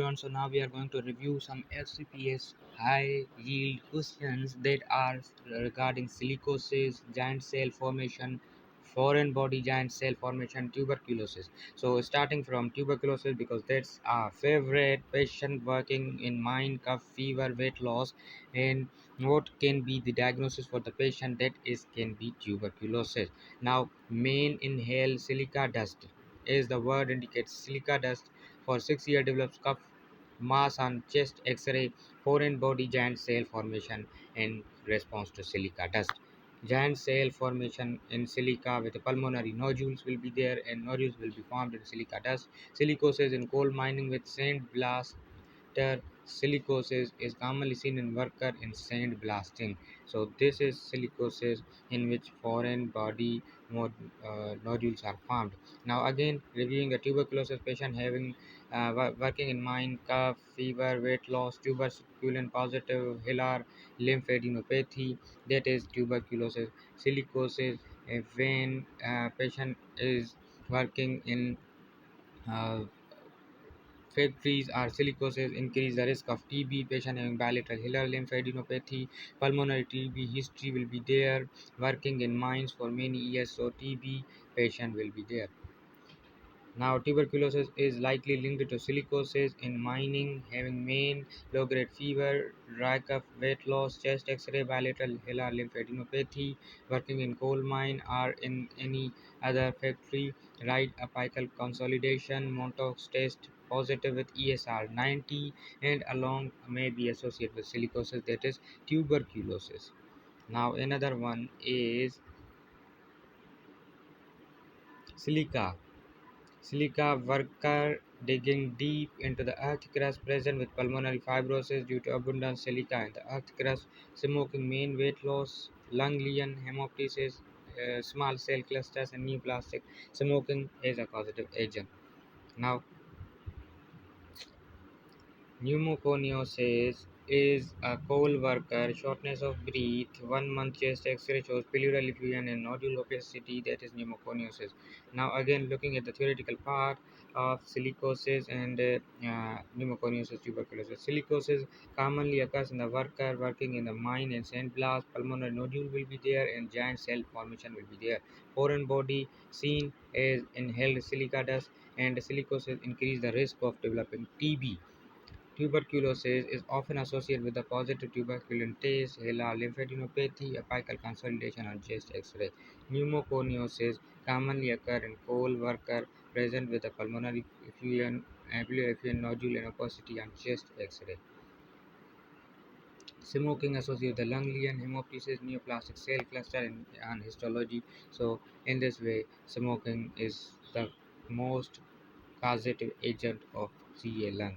everyone. So now we are going to review some FCPS high yield questions that are regarding silicosis, giant cell formation, foreign body giant cell formation, tuberculosis. So starting from tuberculosis, because that's our favorite patient working in mind, cough, fever, weight loss, and what can be the diagnosis for the patient, that is can be tuberculosis. Now main inhale silica dust, as the word indicates, silica dust for 6 years develops cuff mass on chest X-ray, foreign body giant cell formation in response to silica dust. Giant cell formation in silica with pulmonary nodules will be there, and nodules will be formed in silica dust. Silicosis in coal mining with sand blast silicosis is commonly seen in worker in sand blasting. So this is silicosis in which foreign body nodules are formed. Now again reviewing a tuberculosis patient having working in mind, cough, fever, weight loss, tuberculin positive, hilar lymphadenopathy, that is tuberculosis. Silicosis when patient is working in uh, factories or silicosis increase the risk of TB. Patient having bilateral hilar lymphadenopathy, pulmonary TB history will be there. Working in mines for many years, so TB patient will be there. Now, tuberculosis is likely linked to silicosis in mining, having main low-grade fever, dry cough, weight loss, chest X-ray, bilateral hilar lymphadenopathy, working in coal mine or in any other factory, right apical consolidation, Montauk's test positive with ESR 90, and along may be associated with silicosis, that is tuberculosis. Now, another one is silica. Silica worker digging deep into the earth crust, present with pulmonary fibrosis due to abundant silica in the earth crust, smoking main weight loss, lung lesion, hemoptysis, small cell clusters, and neoplastic. Smoking is a causative agent. Now, pneumoconiosis is a coal worker, shortness of breath, 1 month chest X-ray shows pleural effusion and nodule opacity, that is pneumoconiosis. Now again looking at the theoretical part of silicosis and pneumoconiosis tuberculosis. Silicosis commonly occurs in the worker working in the mine and sandblast, pulmonary nodule will be there and giant cell formation will be there. Foreign body seen as inhaled silica dust, and silicosis increase the risk of developing TB. Tuberculosis is often associated with a positive tuberculin test, hilar lymphadenopathy, apical consolidation on chest X-ray. Pneumoconiosis commonly occur in coal worker present with a pulmonary effusion, pleural effusion nodule and opacity on chest X-ray. Smoking associated with the lung lesion, hemoptysis, neoplastic cell cluster, and histology. So in this way, smoking is the most causative agent of CA lung.